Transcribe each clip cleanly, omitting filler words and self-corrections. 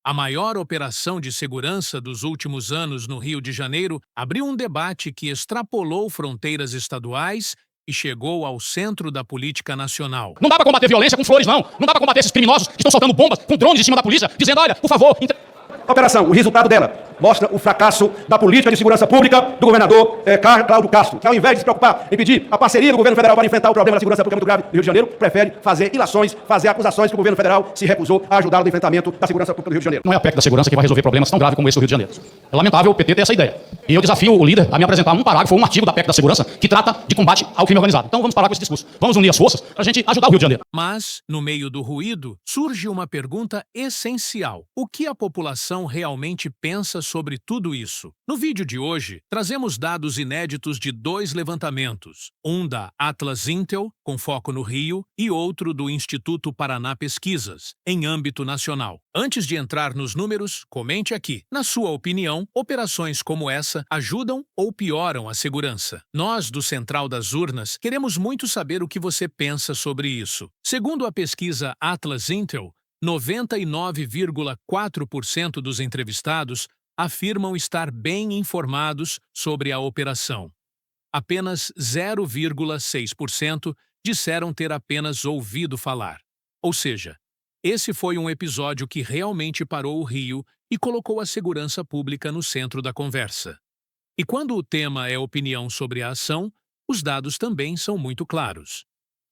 A maior operação de segurança dos últimos anos no Rio de Janeiro abriu um debate que extrapolou fronteiras estaduais e chegou ao centro da política nacional. Não dá pra combater violência com flores, não. Não dá pra combater esses criminosos que estão soltando bombas com drones em cima da polícia, dizendo, olha, por favor... Operação, o resultado dela mostra o fracasso da política de segurança pública do governador Cláudio Castro, que ao invés de se preocupar em pedir a parceria do governo federal para enfrentar o problema da segurança pública muito grave do Rio de Janeiro, prefere fazer ilações, fazer acusações que o governo federal se recusou a ajudá-lo no enfrentamento da segurança pública do Rio de Janeiro. Não é a PEC da segurança que vai resolver problemas tão graves como esse do Rio de Janeiro. É lamentável o PT ter essa ideia. E eu desafio o líder a me apresentar um parágrafo ou um artigo da PEC da segurança que trata de combate ao crime organizado. Então vamos parar com esse discurso. Vamos unir as forças para a gente ajudar o Rio de Janeiro. Mas, no meio do ruído, surge uma pergunta essencial. O que a população realmente pensa sobre tudo isso? No vídeo de hoje, trazemos dados inéditos de 2 levantamentos, um da Atlas Intel, com foco no Rio, e outro do Instituto Paraná Pesquisas, em âmbito nacional. Antes de entrar nos números, comente aqui. Na sua opinião, operações como essa ajudam ou pioram a segurança? Nós, do Central das Urnas, queremos muito saber o que você pensa sobre isso. Segundo a pesquisa Atlas Intel, 99,4% dos entrevistados afirmam estar bem informados sobre a operação. Apenas 0,6% disseram ter apenas ouvido falar. Ou seja, esse foi um episódio que realmente parou o Rio e colocou a segurança pública no centro da conversa. E quando o tema é opinião sobre a ação, os dados também são muito claros.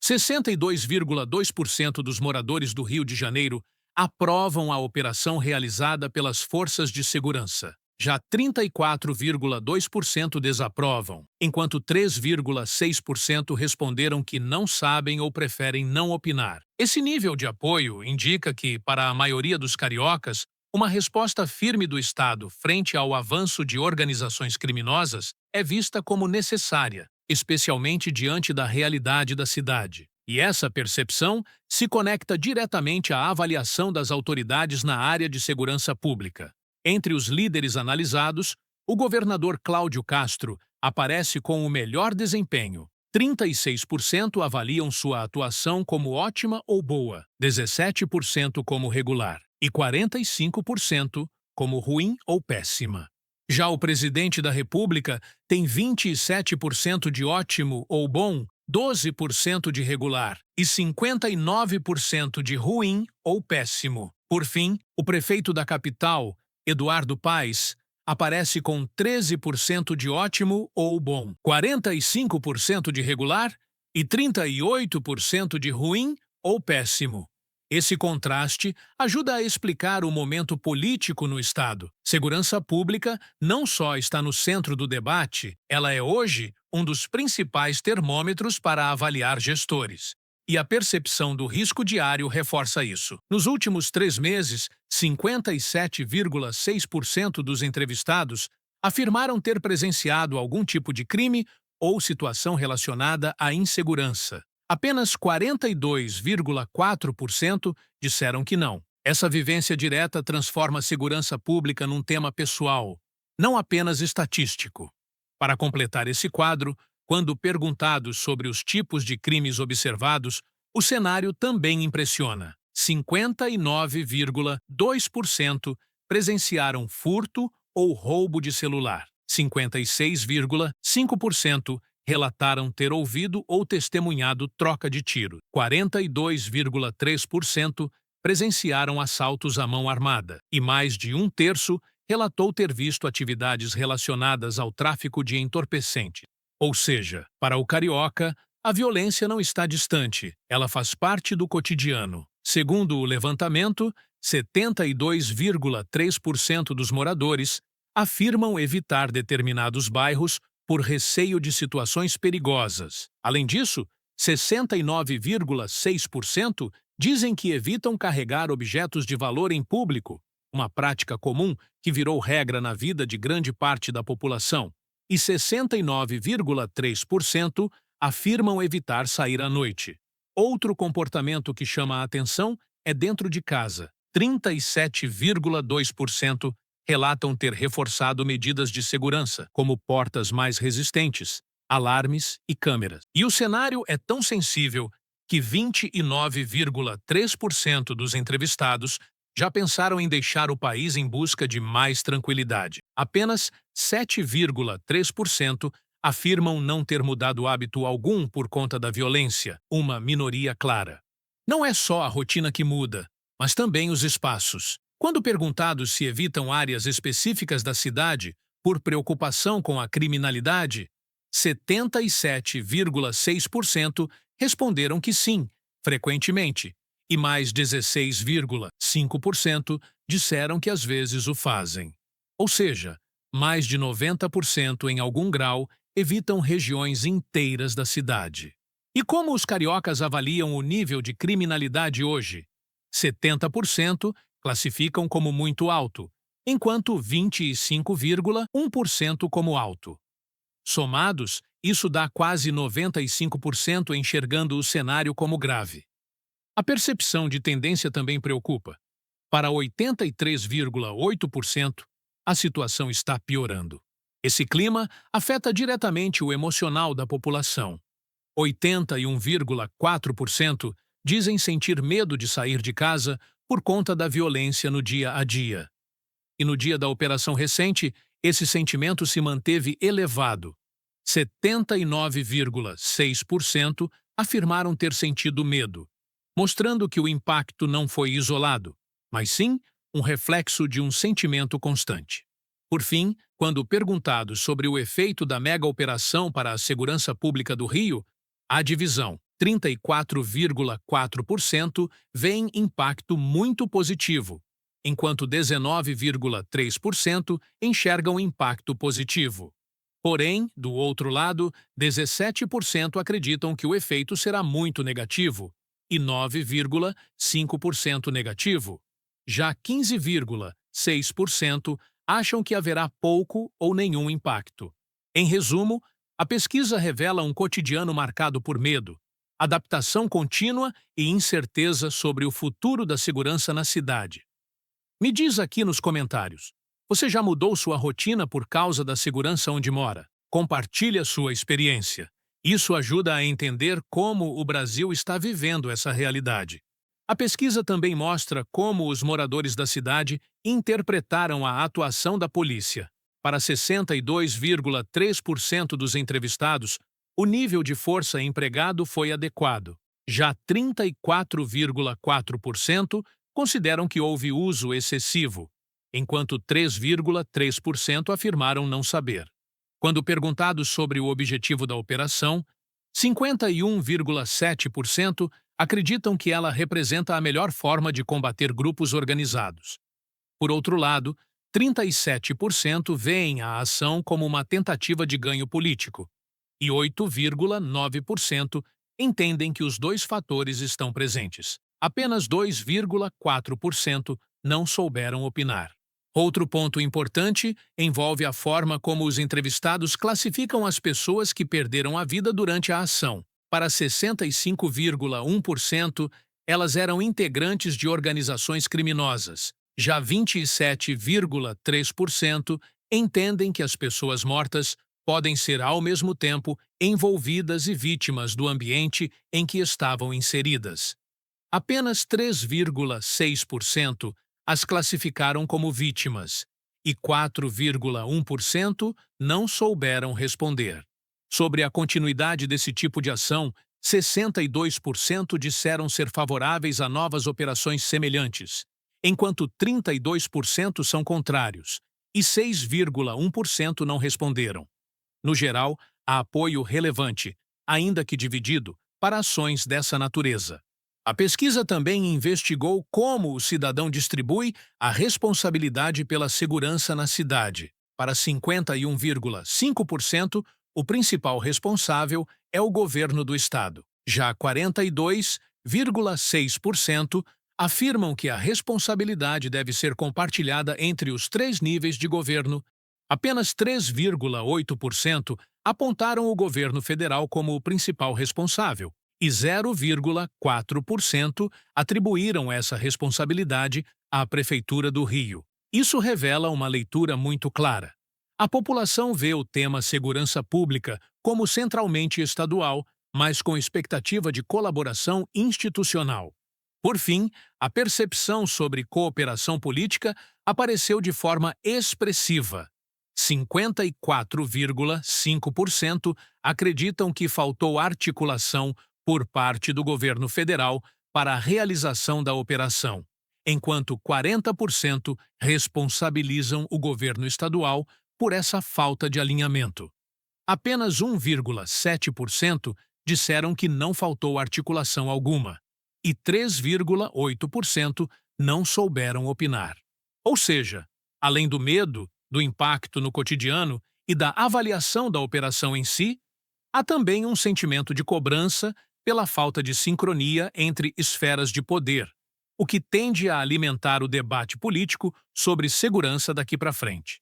62,2% dos moradores do Rio de Janeiro aprovam a operação realizada pelas forças de segurança. Já 34,2% desaprovam, enquanto 3,6% responderam que não sabem ou preferem não opinar. Esse nível de apoio indica que, para a maioria dos cariocas, uma resposta firme do Estado frente ao avanço de organizações criminosas é vista como necessária, especialmente diante da realidade da cidade. E essa percepção se conecta diretamente à avaliação das autoridades na área de segurança pública. Entre os líderes analisados, o governador Cláudio Castro aparece com o melhor desempenho. 36% avaliam sua atuação como ótima ou boa, 17% como regular e 45% como ruim ou péssima. Já o presidente da República tem 27% de ótimo ou bom, 12% de regular e 59% de ruim ou péssimo. Por fim, o prefeito da capital, Eduardo Paes, aparece com 13% de ótimo ou bom, 45% de regular e 38% de ruim ou péssimo. Esse contraste ajuda a explicar o momento político no Estado. Segurança pública não só está no centro do debate, ela é hoje um dos principais termômetros para avaliar gestores. E a percepção do risco diário reforça isso. Nos últimos 3 meses, 57,6% dos entrevistados afirmaram ter presenciado algum tipo de crime ou situação relacionada à insegurança. Apenas 42,4% disseram que não. Essa vivência direta transforma a segurança pública num tema pessoal, não apenas estatístico. Para completar esse quadro, quando perguntados sobre os tipos de crimes observados, o cenário também impressiona. 59,2% presenciaram furto ou roubo de celular. 56,5% relataram ter ouvido ou testemunhado troca de tiro. 42,3% presenciaram assaltos à mão armada. E mais de 1/3 relatou ter visto atividades relacionadas ao tráfico de entorpecentes. Ou seja, para o carioca, a violência não está distante, ela faz parte do cotidiano. Segundo o levantamento, 72,3% dos moradores afirmam evitar determinados bairros por receio de situações perigosas. Além disso, 69,6% dizem que evitam carregar objetos de valor em público, uma prática comum que virou regra na vida de grande parte da população. E 69,3% afirmam evitar sair à noite. Outro comportamento que chama a atenção é dentro de casa. 37,2% relatam ter reforçado medidas de segurança, como portas mais resistentes, alarmes e câmeras. E o cenário é tão sensível que 29,3% dos entrevistados já pensaram em deixar o país em busca de mais tranquilidade. Apenas 7,3% afirmam não ter mudado hábito algum por conta da violência, uma minoria clara. Não é só a rotina que muda, mas também os espaços. Quando perguntados se evitam áreas específicas da cidade por preocupação com a criminalidade, 77,6% responderam que sim, frequentemente, e mais 16,5% disseram que às vezes o fazem. Ou seja, mais de 90% em algum grau evitam regiões inteiras da cidade. E como os cariocas avaliam o nível de criminalidade hoje? 70% classificam como muito alto, enquanto 25,1% como alto. Somados, isso dá quase 95% enxergando o cenário como grave. A percepção de tendência também preocupa. Para 83,8%, a situação está piorando. Esse clima afeta diretamente o emocional da população. 81,4% dizem sentir medo de sair de casa por conta da violência no dia a dia. E no dia da operação recente, esse sentimento se manteve elevado. 79,6% afirmaram ter sentido medo, mostrando que o impacto não foi isolado, mas sim um reflexo de um sentimento constante. Por fim, quando perguntados sobre o efeito da mega-operação para a segurança pública do Rio, a divisão, 34,4%, vêem impacto muito positivo, enquanto 19,3% enxergam impacto positivo. Porém, do outro lado, 17% acreditam que o efeito será muito negativo e 9,5% negativo. Já 15,6% acham que haverá pouco ou nenhum impacto. Em resumo, a pesquisa revela um cotidiano marcado por medo, adaptação contínua e incerteza sobre o futuro da segurança na cidade. Me diz aqui nos comentários, você já mudou sua rotina por causa da segurança onde mora? Compartilhe a sua experiência. Isso ajuda a entender como o Brasil está vivendo essa realidade. A pesquisa também mostra como os moradores da cidade interpretaram a atuação da polícia. Para 62,3% dos entrevistados, o nível de força empregado foi adequado. Já 34,4% consideram que houve uso excessivo, enquanto 3,3% afirmaram não saber. Quando perguntados sobre o objetivo da operação, 51,7% acreditam que ela representa a melhor forma de combater grupos organizados. Por outro lado, 37% veem a ação como uma tentativa de ganho político e 8,9% entendem que os dois fatores estão presentes. Apenas 2,4% não souberam opinar. Outro ponto importante envolve a forma como os entrevistados classificam as pessoas que perderam a vida durante a ação. Para 65,1%, elas eram integrantes de organizações criminosas. Já 27,3% entendem que as pessoas mortas podem ser ao mesmo tempo envolvidas e vítimas do ambiente em que estavam inseridas. Apenas 3,6% as classificaram como vítimas e 4,1% não souberam responder. Sobre a continuidade desse tipo de ação, 62% disseram ser favoráveis a novas operações semelhantes, enquanto 32% são contrários e 6,1% não responderam. No geral, há apoio relevante, ainda que dividido, para ações dessa natureza. A pesquisa também investigou como o cidadão distribui a responsabilidade pela segurança na cidade. Para 51,5%, o principal responsável é o governo do estado. Já 42,6% afirmam que a responsabilidade deve ser compartilhada entre os 3 níveis de governo. Apenas 3,8% apontaram o governo federal como o principal responsável e 0,4% atribuíram essa responsabilidade à Prefeitura do Rio. Isso revela uma leitura muito clara. A população vê o tema segurança pública como centralmente estadual, mas com expectativa de colaboração institucional. Por fim, a percepção sobre cooperação política apareceu de forma expressiva. 54,5% acreditam que faltou articulação por parte do governo federal para a realização da operação, enquanto 40% responsabilizam o governo estadual por essa falta de alinhamento. Apenas 1,7% disseram que não faltou articulação alguma, e 3,8% não souberam opinar. Ou seja, além do medo, do impacto no cotidiano e da avaliação da operação em si, há também um sentimento de cobrança pela falta de sincronia entre esferas de poder, o que tende a alimentar o debate político sobre segurança daqui para frente.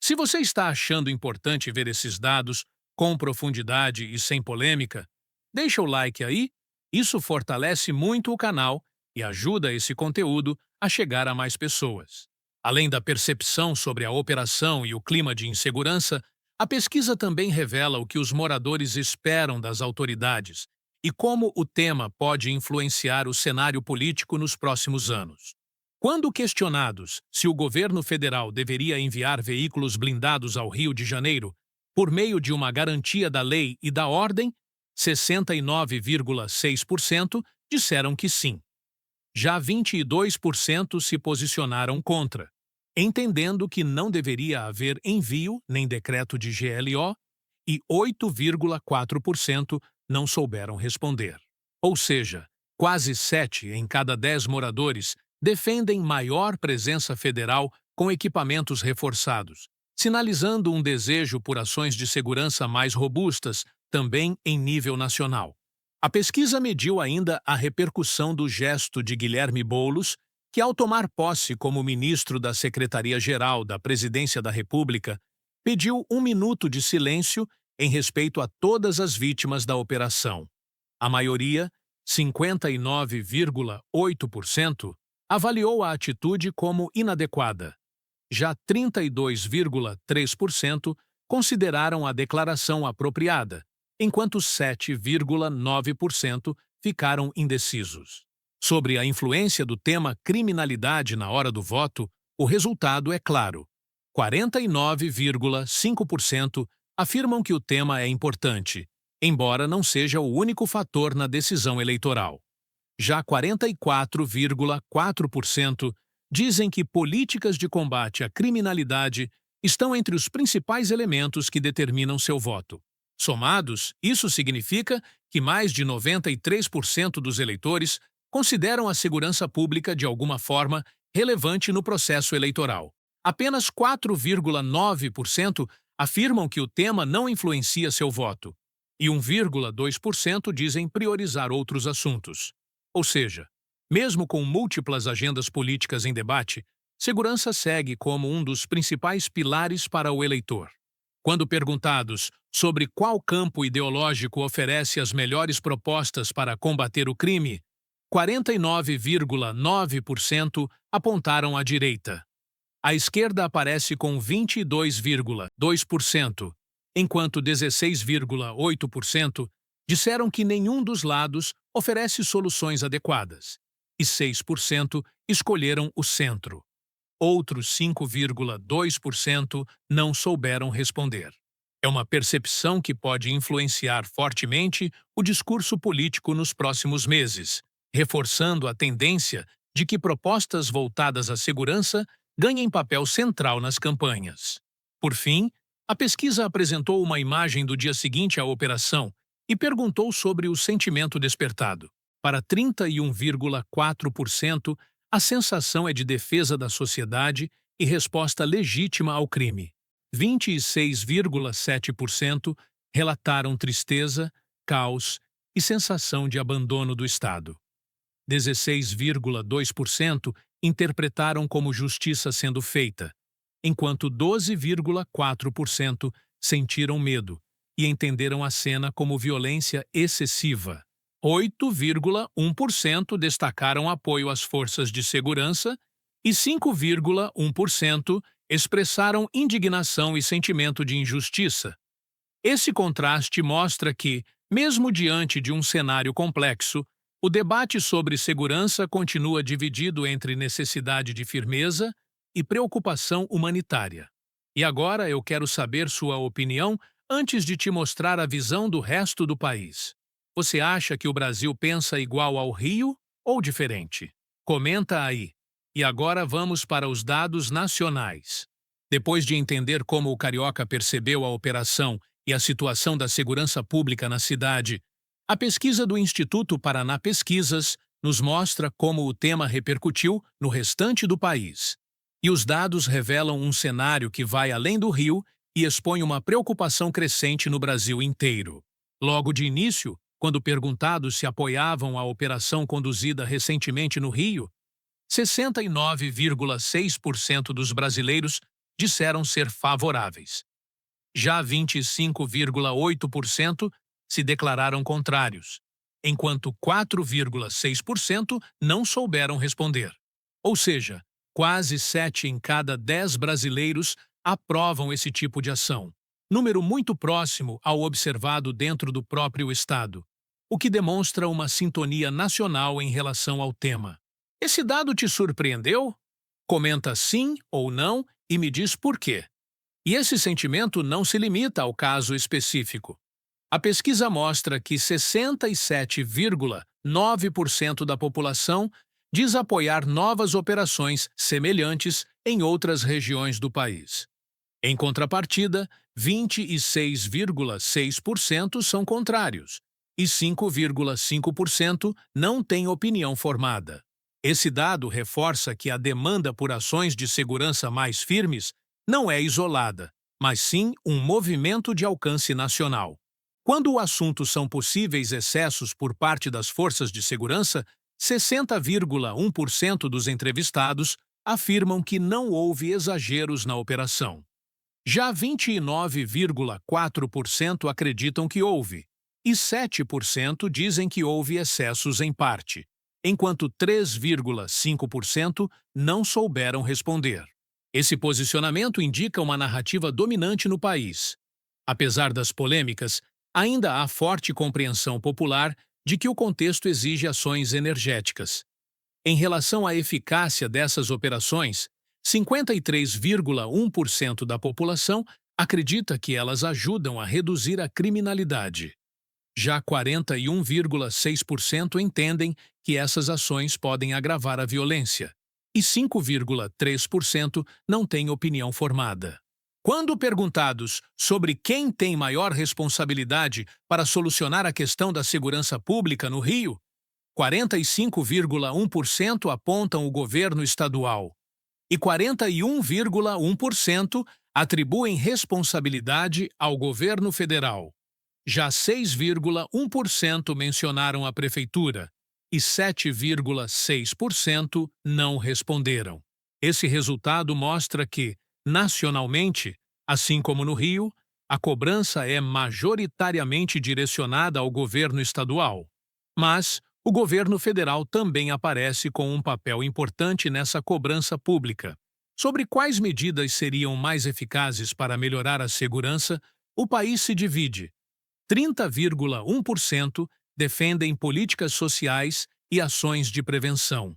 Se você está achando importante ver esses dados com profundidade e sem polêmica, deixa o like aí, isso fortalece muito o canal e ajuda esse conteúdo a chegar a mais pessoas. Além da percepção sobre a operação e o clima de insegurança, a pesquisa também revela o que os moradores esperam das autoridades e como o tema pode influenciar o cenário político nos próximos anos. Quando questionados se o governo federal deveria enviar veículos blindados ao Rio de Janeiro por meio de uma garantia da lei e da ordem, 69,6% disseram que sim. Já 22% se posicionaram contra, entendendo que não deveria haver envio nem decreto de GLO, e 8,4% não souberam responder. Ou seja, quase 7 em cada 10 moradores defendem maior presença federal com equipamentos reforçados, sinalizando um desejo por ações de segurança mais robustas, também em nível nacional. A pesquisa mediu ainda a repercussão do gesto de Guilherme Boulos, que, ao tomar posse como ministro da Secretaria-Geral da Presidência da República, pediu 1 minuto de silêncio em respeito a todas as vítimas da operação. A maioria, 59,8%, avaliou a atitude como inadequada. Já 32,3% consideraram a declaração apropriada, enquanto 7,9% ficaram indecisos. Sobre a influência do tema criminalidade na hora do voto, o resultado é claro. 49,5% afirmam que o tema é importante, embora não seja o único fator na decisão eleitoral. Já 44,4% dizem que políticas de combate à criminalidade estão entre os principais elementos que determinam seu voto. Somados, isso significa que mais de 93% dos eleitores consideram a segurança pública de alguma forma relevante no processo eleitoral. Apenas 4,9% afirmam que o tema não influencia seu voto, e 1,2% dizem priorizar outros assuntos. Ou seja, mesmo com múltiplas agendas políticas em debate, segurança segue como um dos principais pilares para o eleitor. Quando perguntados sobre qual campo ideológico oferece as melhores propostas para combater o crime, 49,9% apontaram à direita. A esquerda aparece com 22,2%, enquanto 16,8% disseram que nenhum dos lados oferece soluções adequadas, e 6% escolheram o centro. Outros 5,2% não souberam responder. É uma percepção que pode influenciar fortemente o discurso político nos próximos meses, reforçando a tendência de que propostas voltadas à segurança ganhem papel central nas campanhas. Por fim, a pesquisa apresentou uma imagem do dia seguinte à operação e perguntou sobre o sentimento despertado. Para 31,4%, a sensação é de defesa da sociedade e resposta legítima ao crime. 26,7% relataram tristeza, caos e sensação de abandono do Estado. 16,2% interpretaram como justiça sendo feita, enquanto 12,4% sentiram medo e entenderam a cena como violência excessiva. 8,1% destacaram apoio às forças de segurança e 5,1% expressaram indignação e sentimento de injustiça. Esse contraste mostra que, mesmo diante de um cenário complexo, O debate sobre segurança continua dividido entre necessidade de firmeza e preocupação humanitária. E agora eu quero saber sua opinião antes de te mostrar a visão do resto do país. Você acha que o Brasil pensa igual ao Rio ou diferente? Comenta aí. E agora vamos para os dados nacionais. Depois de entender como o carioca percebeu a operação e a situação da segurança pública na cidade, a pesquisa do Instituto Paraná Pesquisas nos mostra como o tema repercutiu no restante do país. E os dados revelam um cenário que vai além do Rio e expõe uma preocupação crescente no Brasil inteiro. Logo de início, quando perguntados se apoiavam a operação conduzida recentemente no Rio, 69,6% dos brasileiros disseram ser favoráveis. Já 25,8% se declararam contrários, enquanto 4,6% não souberam responder. Ou seja, quase 7 em cada 10 brasileiros aprovam esse tipo de ação, número muito próximo ao observado dentro do próprio Estado, o que demonstra uma sintonia nacional em relação ao tema. Esse dado te surpreendeu? Comenta sim ou não e me diz por quê. E esse sentimento não se limita ao caso específico. A pesquisa mostra que 67,9% da população diz apoiar novas operações semelhantes em outras regiões do país. Em contrapartida, 26,6% são contrários e 5,5% não têm opinião formada. Esse dado reforça que a demanda por ações de segurança mais firmes não é isolada, mas sim um movimento de alcance nacional. Quando o assunto são possíveis excessos por parte das forças de segurança, 60,1% dos entrevistados afirmam que não houve exageros na operação. Já 29,4% acreditam que houve, e 7% dizem que houve excessos em parte, enquanto 3,5% não souberam responder. Esse posicionamento indica uma narrativa dominante no país. Apesar das polêmicas, ainda há forte compreensão popular de que o contexto exige ações energéticas. Em relação à eficácia dessas operações, 53,1% da população acredita que elas ajudam a reduzir a criminalidade. Já 41,6% entendem que essas ações podem agravar a violência, e 5,3% não têm opinião formada. Quando perguntados sobre quem tem maior responsabilidade para solucionar a questão da segurança pública no Rio, 45,1% apontam o governo estadual e 41,1% atribuem responsabilidade ao governo federal. Já 6,1% mencionaram a prefeitura e 7,6% não responderam. Esse resultado mostra que, nacionalmente, assim como no Rio, a cobrança é majoritariamente direcionada ao governo estadual. Mas o governo federal também aparece com um papel importante nessa cobrança pública. Sobre quais medidas seriam mais eficazes para melhorar a segurança, o país se divide. 30,1% defendem políticas sociais e ações de prevenção.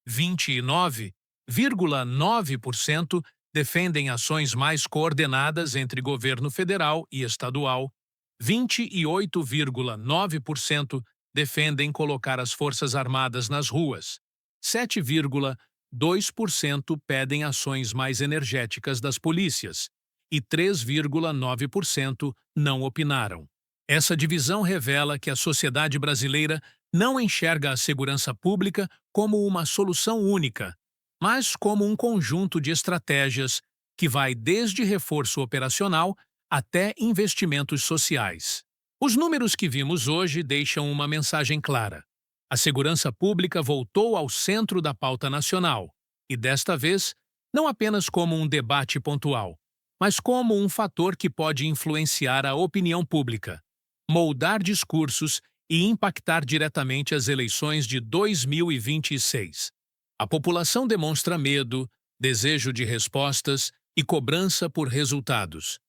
29,9% defendem ações mais coordenadas entre governo federal e estadual. 28,9% defendem colocar as Forças Armadas nas ruas. 7,2% pedem ações mais energéticas das polícias. E 3,9% não opinaram. Essa divisão revela que a sociedade brasileira não enxerga a segurança pública como uma solução única, mas como um conjunto de estratégias que vai desde reforço operacional até investimentos sociais. Os números que vimos hoje deixam uma mensagem clara. A segurança pública voltou ao centro da pauta nacional, e desta vez, não apenas como um debate pontual, mas como um fator que pode influenciar a opinião pública, moldar discursos e impactar diretamente as eleições de 2026. A população demonstra medo, desejo de respostas e cobrança por resultados.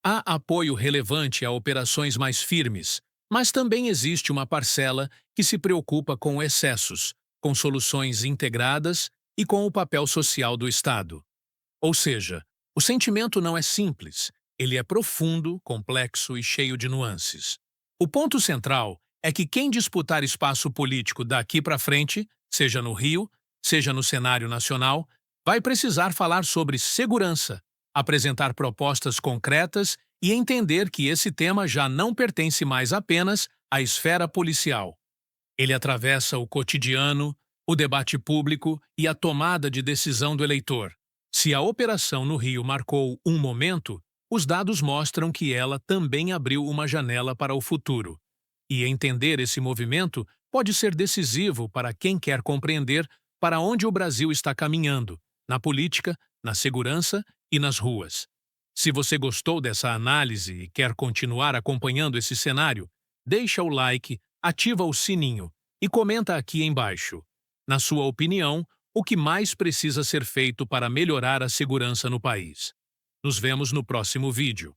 Há apoio relevante a operações mais firmes, mas também existe uma parcela que se preocupa com excessos, com soluções integradas e com o papel social do Estado. Ou seja, o sentimento não é simples, ele é profundo, complexo e cheio de nuances. O ponto central é que quem disputar espaço político daqui para frente, seja no Rio, seja no cenário nacional, vai precisar falar sobre segurança, apresentar propostas concretas e entender que esse tema já não pertence mais apenas à esfera policial. Ele atravessa o cotidiano, o debate público e a tomada de decisão do eleitor. Se a operação no Rio marcou um momento, os dados mostram que ela também abriu uma janela para o futuro. E entender esse movimento pode ser decisivo para quem quer compreender para onde o Brasil está caminhando, na política, na segurança e nas ruas. Se você gostou dessa análise e quer continuar acompanhando esse cenário, deixa o like, ativa o sininho e comenta aqui embaixo. Na sua opinião, o que mais precisa ser feito para melhorar a segurança no país? Nos vemos no próximo vídeo.